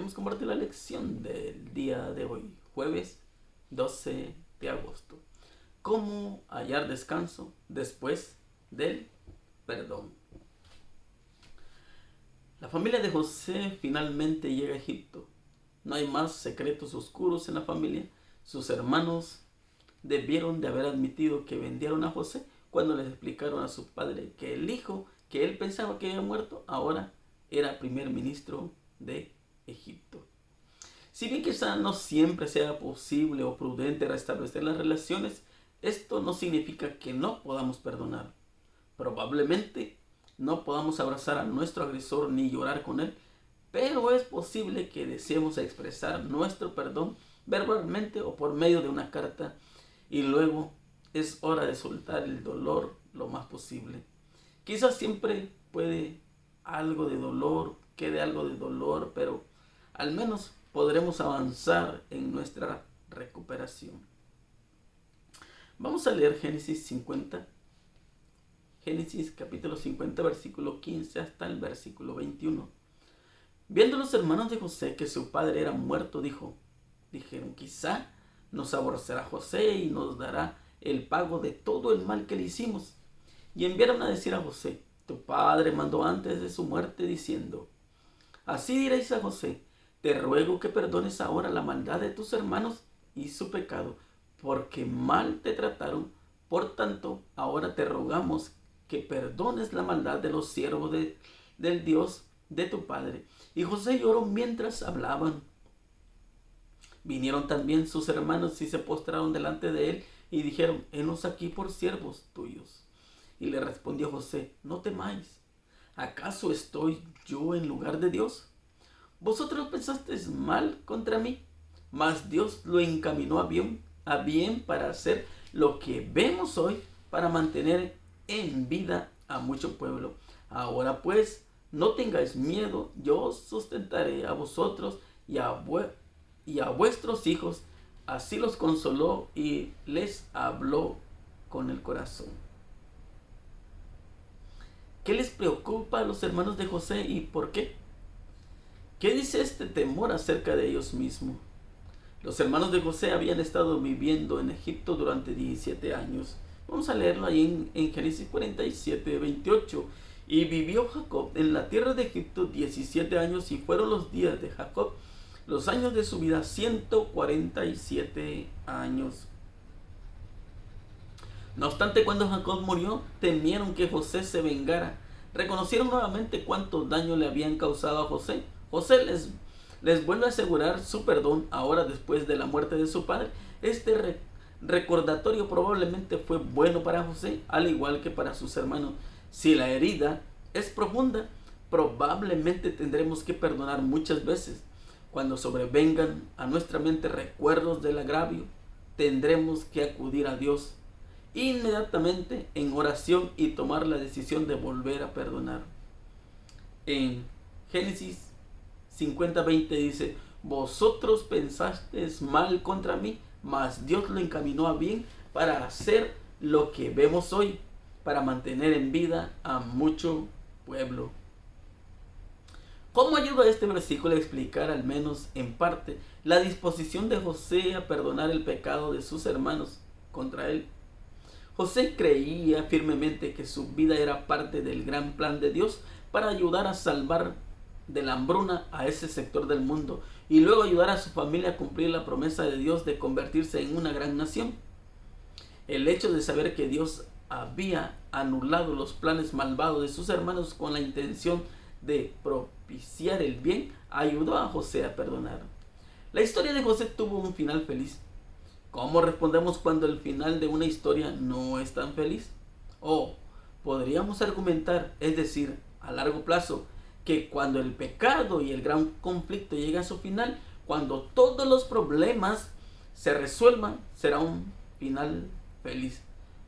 queremos compartir la lección del día de hoy, jueves 12 de agosto. ¿Cómo hallar descanso después del perdón? La familia de José finalmente llega a Egipto. No hay más secretos oscuros en la familia. Sus hermanos debieron de haber admitido que vendieron a José cuando les explicaron a su padre que el hijo que él pensaba que había muerto ahora era primer ministro de Egipto. Si bien quizá no siempre sea posible o prudente restablecer las relaciones, esto no significa que no podamos perdonar. Probablemente no podamos abrazar a nuestro agresor ni llorar con él, pero es posible que deseemos expresar nuestro perdón verbalmente o por medio de una carta, y luego es hora de soltar el dolor lo más posible. Quizás siempre quede algo de dolor, pero al menos podremos avanzar en nuestra recuperación. Vamos a leer Génesis capítulo 50, versículo 15 hasta el versículo 21. Viendo los hermanos de José que su padre era muerto, dijeron, quizá nos aborrecerá José y nos dará el pago de todo el mal que le hicimos. Y enviaron a decir a José, tu padre mandó antes de su muerte diciendo, así diréis a José, te ruego que perdones ahora la maldad de tus hermanos y su pecado, porque mal te trataron. Por tanto, ahora te rogamos que perdones la maldad de los siervos del Dios de tu padre. Y José lloró mientras hablaban. Vinieron también sus hermanos y se postraron delante de él y dijeron, henos aquí por siervos tuyos. Y le respondió José, no temáis, ¿acaso estoy yo en lugar de Dios? Vosotros pensasteis mal contra mí, mas Dios lo encaminó a bien para hacer lo que vemos hoy, para mantener en vida a mucho pueblo. Ahora pues, no tengáis miedo, yo os sustentaré a vosotros y a vuestros hijos. Así los consoló y les habló con el corazón. ¿Qué les preocupa a los hermanos de José y por qué? ¿Qué dice este temor acerca de ellos mismos? Los hermanos de José habían estado viviendo en Egipto durante 17 años. Vamos a leerlo ahí en Génesis 47, 28. Y vivió Jacob en la tierra de Egipto 17 años y fueron los días de Jacob, los años de su vida, 147 años. No obstante, cuando Jacob murió, temieron que José se vengara. Reconocieron nuevamente cuánto daño le habían causado a José. José les vuelve a asegurar su perdón ahora después de la muerte de su padre. Este recordatorio probablemente fue bueno para José, al igual que para sus hermanos. Si la herida es profunda, probablemente tendremos que perdonar muchas veces. Cuando sobrevengan a nuestra mente recuerdos del agravio, tendremos que acudir a Dios inmediatamente en oración y tomar la decisión de volver a perdonar. En Génesis 50:20 dice, vosotros pensasteis mal contra mí, mas Dios lo encaminó a bien para hacer lo que vemos hoy, para mantener en vida a mucho pueblo. ¿Cómo ayuda este versículo a explicar, al menos en parte, la disposición de José a perdonar el pecado de sus hermanos contra él? José creía firmemente que su vida era parte del gran plan de Dios para ayudar a salvar de la hambruna a ese sector del mundo y luego ayudar a su familia a cumplir la promesa de Dios de convertirse en una gran nación. El hecho de saber que Dios había anulado los planes malvados de sus hermanos con la intención de propiciar el bien ayudó a José a perdonar. La historia de José tuvo un final feliz. ¿Cómo respondemos cuando el final de una historia no es tan feliz? O podríamos argumentar, es decir, a largo plazo, que cuando el pecado y el gran conflicto lleguen a su final, cuando todos los problemas se resuelvan, será un final feliz.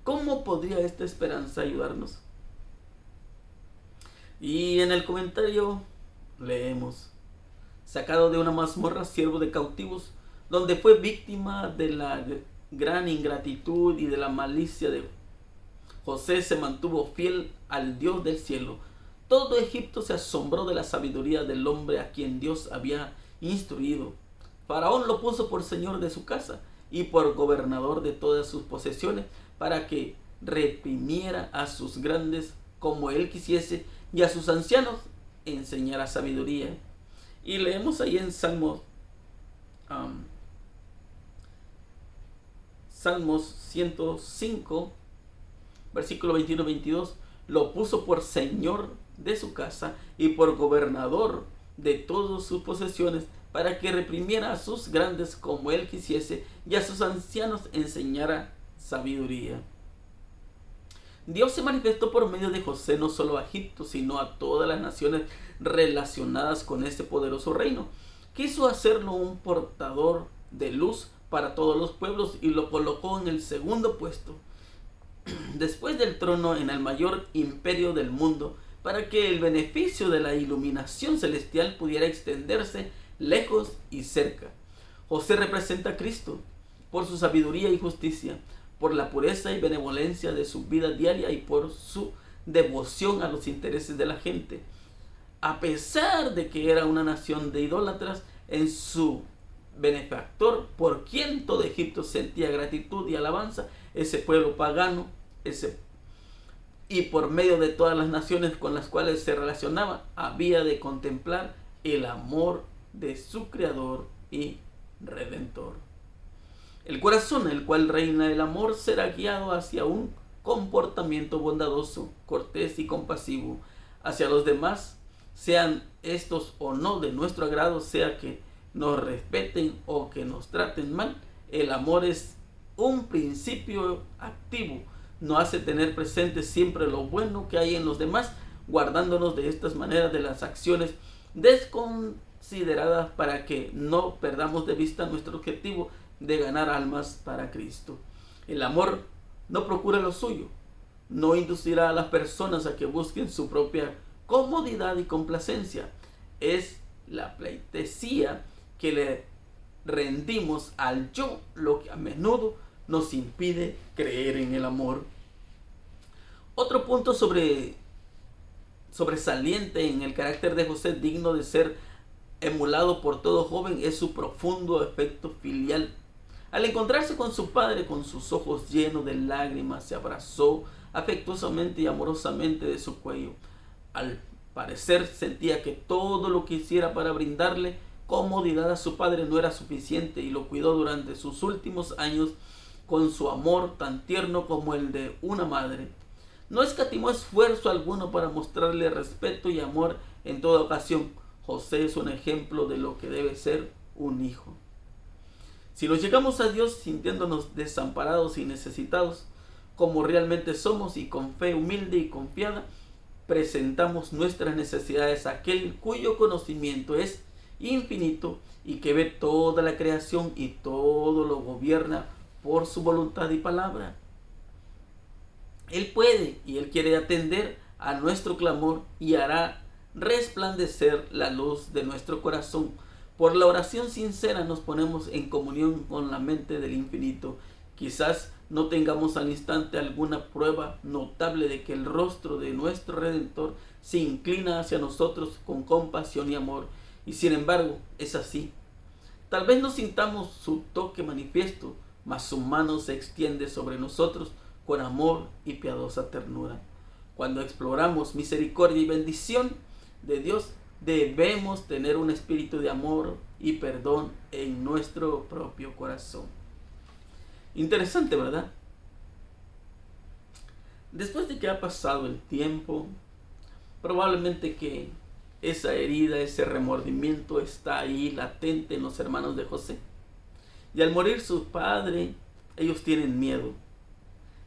¿Cómo podría esta esperanza ayudarnos? Y en el comentario leemos, sacado de una mazmorra, siervo de cautivos, donde fue víctima de la gran ingratitud y de la malicia de José, se mantuvo fiel al Dios del cielo. Todo Egipto se asombró de la sabiduría del hombre a quien Dios había instruido. Faraón lo puso por señor de su casa y por gobernador de todas sus posesiones, para que reprimiera a sus grandes como él quisiese, y a sus ancianos enseñara sabiduría. Y leemos ahí en Salmos 105, versículo 21-22, lo puso por señor de su casa y por gobernador de todas sus posesiones, para que reprimiera a sus grandes como él quisiese, y a sus ancianos enseñara sabiduría. Dios se manifestó por medio de José no solo a Egipto, sino a todas las naciones relacionadas con este poderoso reino. Quiso hacerlo un portador de luz para todos los pueblos y lo colocó en el segundo puesto, después del trono, en el mayor imperio del mundo, para que el beneficio de la iluminación celestial pudiera extenderse lejos y cerca. José representa a Cristo por su sabiduría y justicia, por la pureza y benevolencia de su vida diaria y por su devoción a los intereses de la gente. A pesar de que era una nación de idólatras, en su benefactor, por quien todo Egipto sentía gratitud y alabanza, ese pueblo pagano, y por medio de todas las naciones con las cuales se relacionaba, había de contemplar el amor de su Creador y Redentor. El corazón en el cual reina el amor será guiado hacia un comportamiento bondadoso, cortés y compasivo hacia los demás, sean estos o no de nuestro agrado, sea que nos respeten o que nos traten mal. El amor es un principio activo, nos hace tener presente siempre lo bueno que hay en los demás, guardándonos de estas maneras de las acciones desconsideradas, para que no perdamos de vista nuestro objetivo de ganar almas para Cristo. El amor no procura lo suyo, no inducirá a las personas a que busquen su propia comodidad y complacencia. Es la pleitesía que le rendimos al yo lo que a menudo nos impide creer en el amor. Otro punto sobresaliente en el carácter de José, digno de ser emulado por todo joven, es su profundo afecto filial. Al encontrarse con su padre, con sus ojos llenos de lágrimas, se abrazó afectuosamente y amorosamente de su cuello. Al parecer sentía que todo lo que hiciera para brindarle comodidad a su padre no era suficiente, y lo cuidó durante sus últimos años con su amor tan tierno como el de una madre. No escatimó esfuerzo alguno para mostrarle respeto y amor en toda ocasión. José es un ejemplo de lo que debe ser un hijo. Si nos llegamos a Dios sintiéndonos desamparados y necesitados, como realmente somos, y con fe humilde y confiada, presentamos nuestras necesidades a aquel cuyo conocimiento es infinito y que ve toda la creación y todo lo gobierna por su voluntad y palabra. Él puede y Él quiere atender a nuestro clamor y hará resplandecer la luz de nuestro corazón. Por la oración sincera nos ponemos en comunión con la mente del infinito. Quizás no tengamos al instante alguna prueba notable de que el rostro de nuestro Redentor se inclina hacia nosotros con compasión y amor, y sin embargo es así. Tal vez no sintamos su toque manifiesto, mas su mano se extiende sobre nosotros con amor y piadosa ternura. Cuando exploramos misericordia y bendición de Dios, debemos tener un espíritu de amor y perdón en nuestro propio corazón. Interesante, ¿verdad? Después de que ha pasado el tiempo, probablemente que esa herida, ese remordimiento está ahí latente en los hermanos de José. Y al morir su padre, ellos tienen miedo.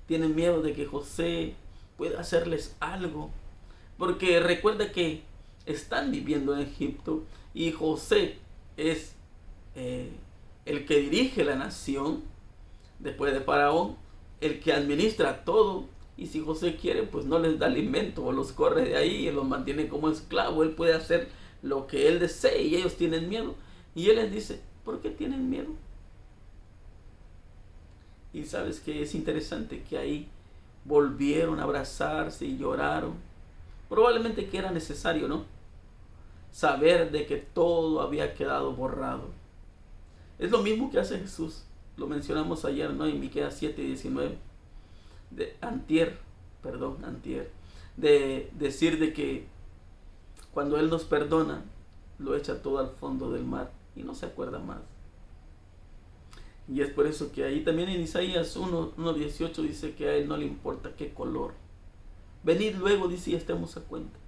Tienen miedo de que José pueda hacerles algo, porque recuerda que están viviendo en Egipto y José es el que dirige la nación después de Faraón, el que administra todo. Y si José quiere, pues no les da alimento o los corre de ahí y los mantiene como esclavos. Él puede hacer lo que él desee y ellos tienen miedo. Y él les dice, ¿por qué tienen miedo? Y sabes que es interesante que ahí volvieron a abrazarse y lloraron. Probablemente que era necesario, ¿no? saber de que todo había quedado borrado. Es lo mismo que hace Jesús. Lo mencionamos ayer, ¿no? En Miqueas 7:19. Antier. De decir de que cuando Él nos perdona, lo echa todo al fondo del mar y no se acuerda más. Y es por eso que ahí también en Isaías 1:18 dice que a Él no le importa qué color. Venid luego, dice, y estemos a cuenta.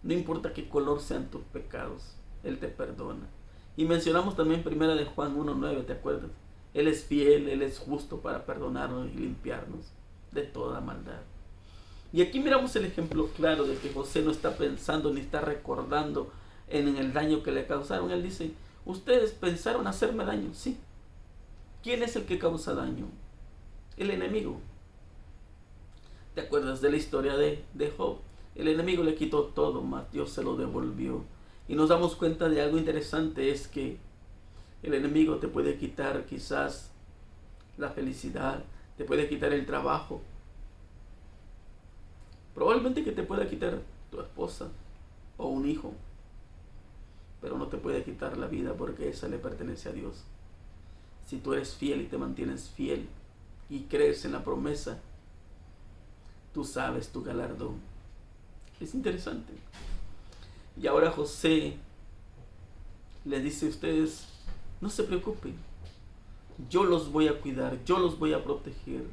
No importa qué color sean tus pecados, Él te perdona. Y mencionamos también primera de Juan 1:9, ¿te acuerdas? Él es fiel, Él es justo para perdonarnos y limpiarnos de toda maldad. Y aquí miramos el ejemplo claro de que José no está pensando ni está recordando en el daño que le causaron. Él dice, ustedes pensaron hacerme daño, sí. ¿Quién es el que causa daño? El enemigo. ¿Te acuerdas de la historia de Job? El enemigo le quitó todo, mas Dios se lo devolvió. Y nos damos cuenta de algo interesante, es que el enemigo te puede quitar quizás la felicidad, te puede quitar el trabajo. Probablemente que te pueda quitar tu esposa o un hijo, pero no te puede quitar la vida porque esa le pertenece a Dios. Si tú eres fiel y te mantienes fiel y crees en la promesa, tú sabes tu galardón. Es interesante. Y ahora José les dice a ustedes, no se preocupen, yo los voy a cuidar, yo los voy a proteger.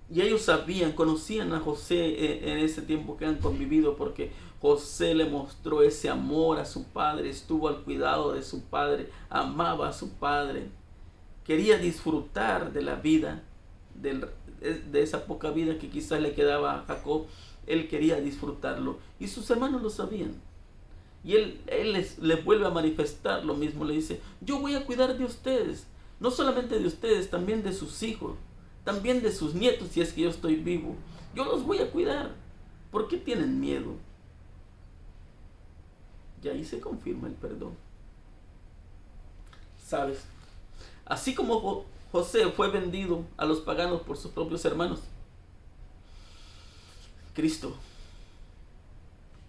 Y ellos sabían, conocían a José en ese tiempo que han convivido, porque José le mostró ese amor a su padre, estuvo al cuidado de su padre, amaba a su padre, quería disfrutar de la vida, de esa poca vida que quizás le quedaba a Jacob. Él quería disfrutarlo y sus hermanos lo sabían. Y él les vuelve a manifestar lo mismo, le dice, yo voy a cuidar de ustedes, no solamente de ustedes, también de sus hijos, también de sus nietos, si es que yo estoy vivo. Yo los voy a cuidar. ¿Por qué tienen miedo? Y ahí se confirma el perdón. ¿Sabes? Así como José fue vendido a los paganos por sus propios hermanos, Cristo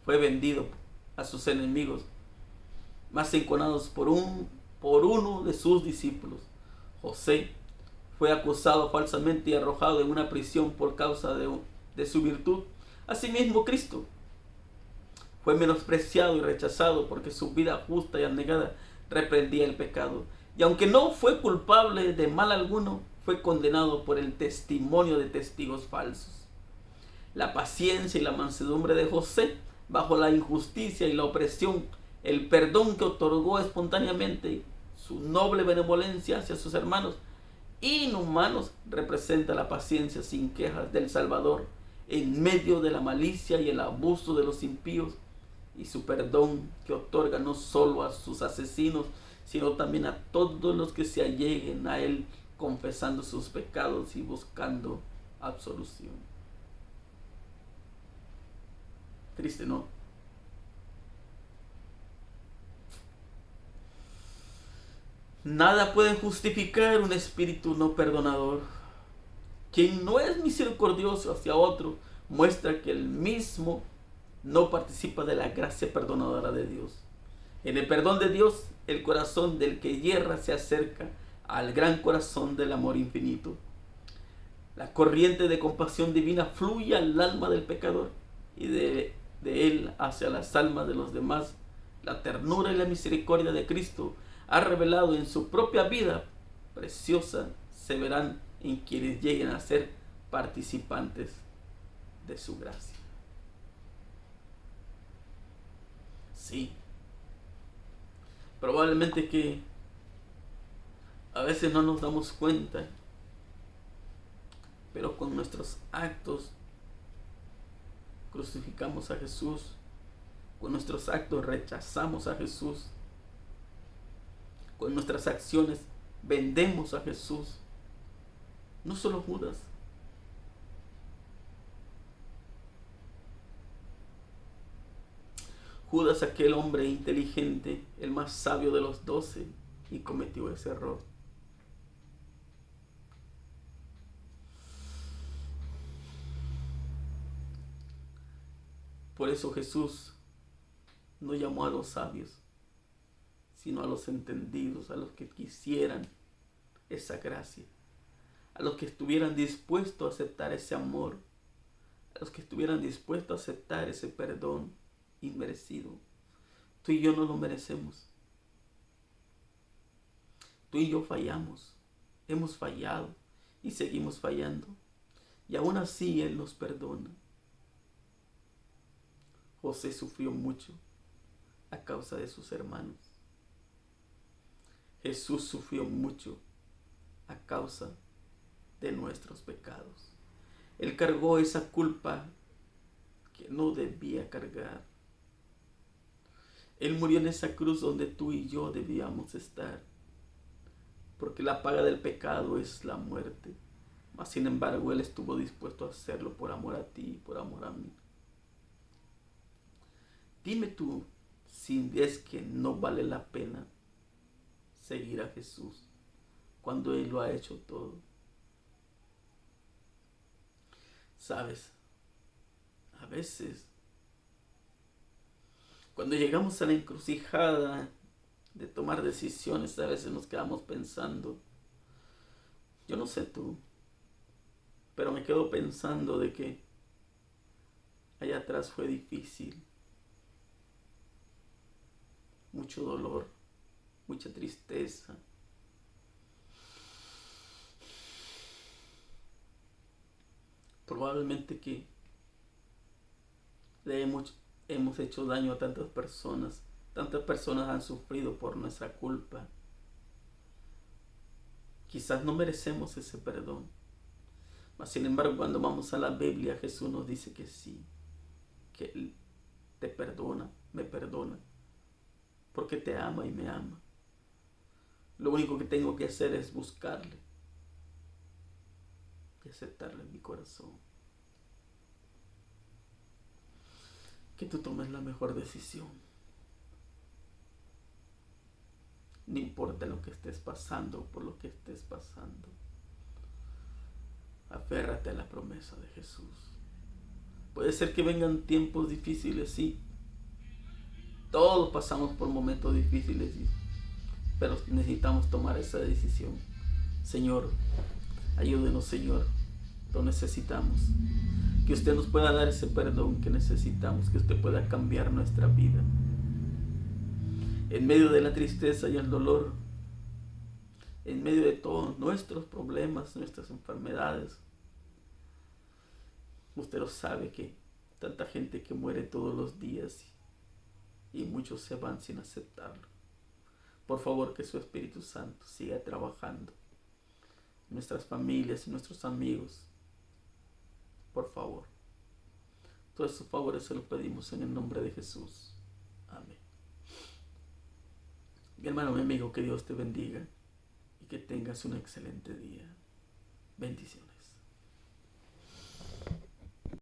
fue vendido a sus enemigos, más enconados por uno de sus discípulos. José fue acusado falsamente y arrojado en una prisión por causa de su virtud. Asimismo, Cristo fue menospreciado y rechazado porque su vida justa y abnegada reprendía el pecado. Y aunque no fue culpable de mal alguno, fue condenado por el testimonio de testigos falsos. La paciencia y la mansedumbre de José, bajo la injusticia y la opresión, el perdón que otorgó espontáneamente, su noble benevolencia hacia sus hermanos inhumanos, representa la paciencia sin quejas del Salvador en medio de la malicia y el abuso de los impíos, y su perdón que otorga no solo a sus asesinos, sino también a todos los que se alleguen a Él confesando sus pecados y buscando absolución. Triste, ¿no? Nada puede justificar un espíritu no perdonador. Quien no es misericordioso hacia otro muestra que él mismo no participa de la gracia perdonadora de Dios. En el perdón de Dios, el corazón del que hierra se acerca al gran corazón del amor infinito. La corriente de compasión divina fluye al alma del pecador y de él hacia las almas de los demás. La ternura y la misericordia de Cristo ha revelado en su propia vida preciosa, se verán en quienes lleguen a ser participantes de su gracia. Sí, probablemente que a veces no nos damos cuenta, pero con nuestros actos crucificamos a Jesús, con nuestros actos rechazamos a Jesús, con nuestras acciones vendemos a Jesús. No solo Judas. Judas, aquel hombre inteligente, el más sabio de los 12, y cometió ese error. Por eso Jesús no llamó a los sabios, sino a los entendidos, a los que quisieran esa gracia, a los que estuvieran dispuestos a aceptar ese amor, a los que estuvieran dispuestos a aceptar ese perdón inmerecido. Tú y yo no lo merecemos. Tú y yo fallamos, hemos fallado y seguimos fallando. Y aún así Él nos perdona. José sufrió mucho a causa de sus hermanos. Jesús sufrió mucho a causa de nuestros pecados. Él cargó esa culpa que no debía cargar. Él murió en esa cruz donde tú y yo debíamos estar, porque la paga del pecado es la muerte. Mas sin embargo, Él estuvo dispuesto a hacerlo por amor a ti y por amor a mí. Dime tú si es que no vale la pena seguir a Jesús cuando Él lo ha hecho todo. Sabes, a veces cuando llegamos a la encrucijada de tomar decisiones, a veces nos quedamos pensando, yo no sé tú, pero me quedo pensando de que allá atrás fue difícil, mucho dolor, mucha tristeza. Probablemente que le hemos hecho daño a tantas personas han sufrido por nuestra culpa. Quizás no merecemos ese perdón, mas sin embargo cuando vamos a la Biblia Jesús nos dice que sí, que Él te perdona, me perdona, porque te ama y me ama. Lo único que tengo que hacer es buscarle y aceptarle en mi corazón. Que tú tomes la mejor decisión. No importa lo que estés pasando, por lo que estés pasando. Aférrate a la promesa de Jesús. Puede ser que vengan tiempos difíciles, sí. Todos pasamos por momentos difíciles, pero necesitamos tomar esa decisión. Señor, ayúdenos, Señor. Lo necesitamos. Que usted nos pueda dar ese perdón que necesitamos. Que usted pueda cambiar nuestra vida. En medio de la tristeza y el dolor, en medio de todos nuestros problemas, nuestras enfermedades, usted lo sabe que tanta gente que muere todos los días y muchos se van sin aceptarlo. Por favor, que su Espíritu Santo siga trabajando en nuestras familias y nuestros amigos. Por favor. Todos esos favores se los pedimos en el nombre de Jesús. Amén. Mi hermano, mi amigo, que Dios te bendiga y que tengas un excelente día. Bendiciones.